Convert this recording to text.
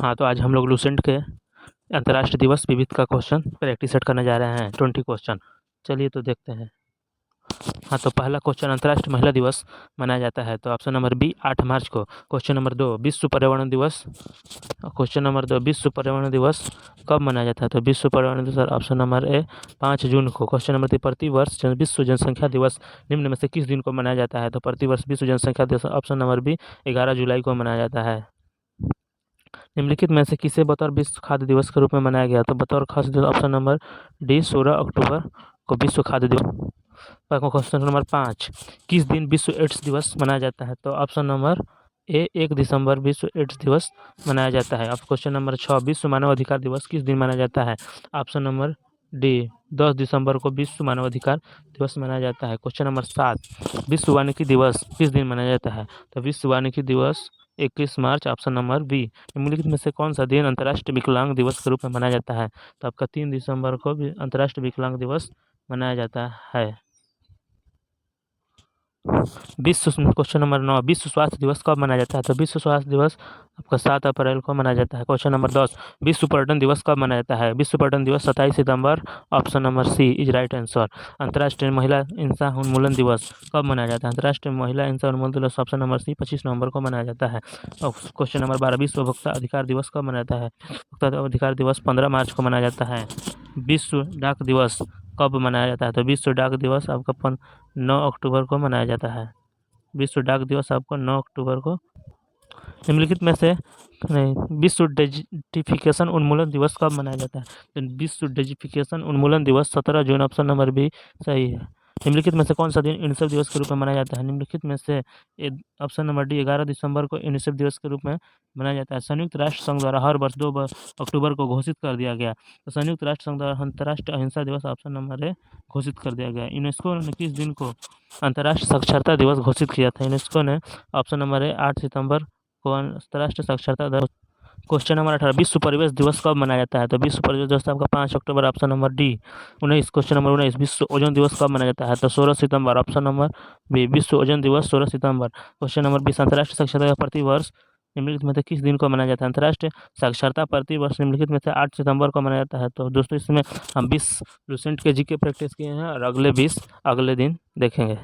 हाँ, तो आज हम लोग लूसेंट के अंतर्राष्ट्रीय दिवस विविध का क्वेश्चन प्रैक्टिस सेट करने जा रहे हैं 20 क्वेश्चन। चलिए तो देखते हैं। हाँ, तो पहला क्वेश्चन, अंतर्राष्ट्रीय महिला दिवस मनाया जाता है, तो ऑप्शन नंबर बी 8 मार्च को। क्वेश्चन नंबर 2, विश्व पर्यावरण दिवस। क्वेश्चन नंबर 2, विश्व पर्यावरण दिवस कब मनाया जाता है, तो विश्व पर्यावरण दिवस ऑप्शन नंबर ए 5 जून को। क्वेश्चन नंबर 3, प्रति वर्ष विश्व जनसंख्या दिवस निम्न में से किस दिन को मनाया जाता है, तो प्रति वर्ष विश्व जनसंख्या दिवस ऑप्शन नंबर बी 11 जुलाई को मनाया जाता है। निम्नलिखित में से किसे बतौर विश्व खाद्य दिवस के रूप में मनाया गया, तो बतौर खाद्य दिवस ऑप्शन नंबर डी 16 अक्टूबर को विश्व खाद्य दिवस। क्वेश्चन नंबर 5, किस दिन विश्व एड्स दिवस मनाया जाता है, तो ऑप्शन नंबर ए 1 दिसंबर विश्व एड्स दिवस मनाया जाता है। अब क्वेश्चन नंबर 6, विश्व मानव अधिकार दिवस किस दिन मनाया जाता है, ऑप्शन नंबर डी 10 दिसंबर को विश्व मानव अधिकार दिवस मनाया जाता है। क्वेश्चन नंबर 7, विश्व वानिकी दिवस किस दिन मनाया जाता है, तो विश्व वानिकी दिवस 21 मार्च ऑप्शन नंबर बी। निम्नलिखित में से कौन सा दिन अंतर्राष्ट्रीय विकलांग दिवस के रूप में मनाया जाता है, तो आपका 3 दिसंबर को भी अंतर्राष्ट्रीय विकलांग दिवस मनाया जाता है। क्वेश्चन नंबर 9, विश्व स्वास्थ्य दिवस कब मनाया जाता है, तो विश्व स्वास्थ्य दिवस आपका 7 अप्रैल को मनाया जाता है। क्वेश्चन नंबर 10, विश्व पर्यटन दिवस कब मनाया जाता है, विश्व पर्यटन दिवस 27 सितंबर option number C is right answer. अंतर्राष्ट्रीय महिला हिंसा उन्मूलन दिवस कब मनाया जाता है, अंतर्राष्ट्रीय महिला हिंसा उन्मूलन दिवस ऑप्शन नंबर सी 25 नवंबर को मनाया जाता है। और क्वेश्चन नंबर 12, विश्व उपभोक्ता अधिकार दिवस कब मनाया जाता है, उपभोक्ता अधिकार दिवस 15 मार्च को मनाया जाता है। विश्व डाक दिवस कब मनाया जाता है, तो विश्व डाक दिवस आपका 9 अक्टूबर को मनाया जाता है। विश्व डाक दिवस आपको 9 अक्टूबर को। निम्नलिखित में से नहीं, विश्व डेजिटिफिकेशन उन्मूलन दिवस कब मनाया जाता है, तो विश्व डेजिफिकेशन उन्मूलन दिवस 17 जून ऑप्शन नंबर बी सही है। निम्नलिखित में से कौन सा दिन यूनिसेफ दिवस के रूप में मनाया जाता है, निम्नलिखित में से ऑप्शन नंबर डी 11 दिसंबर को यूनिसेफ दिवस के रूप में मनाया जाता है। संयुक्त राष्ट्र संघ द्वारा हर वर्ष 2 अक्टूबर को घोषित कर दिया गया, तो संयुक्त राष्ट्र संघ द्वारा अंतर्राष्ट्रीय अहिंसा दिवस ऑप्शन नंबर ए घोषित कर दिया गया। यूनेस्को ने किस दिन को अंतर्राष्ट्रीय साक्षरता दिवस घोषित किया था, यूनेस्को ने ऑप्शन नंबर ए 8 सितंबर को अंतर्राष्ट्रीय साक्षरता दिवस। क्वेश्चन नंबर 18, विश्व परिवेश दिवस कब मनाया जाता है, तो विश्व परिवेश दिवस आपका 5 अक्टूबर option number D. 19, question number 19, विश्व ओजोन दिवस कब मनाया जाता है, तो 16 सितंबर ऑप्शन नंबर बी विश्व ओजोन दिवस 16 सितंबर। क्वेश्चन नंबर 20, अंतर्राष्ट्रीय साक्षरता प्रति वर्ष निम्नलिखित में से किस दिन को मनाया जाता है, अंतर्राष्ट्रीय साक्षरता प्रति वर्ष निम्नलिखित में से 8 सितंबर को मनाया जाता है। तो दोस्तों इसमें हम 20 लूसेंट के जीके प्रैक्टिस किए हैं और अगले 20 अगले दिन देखेंगे।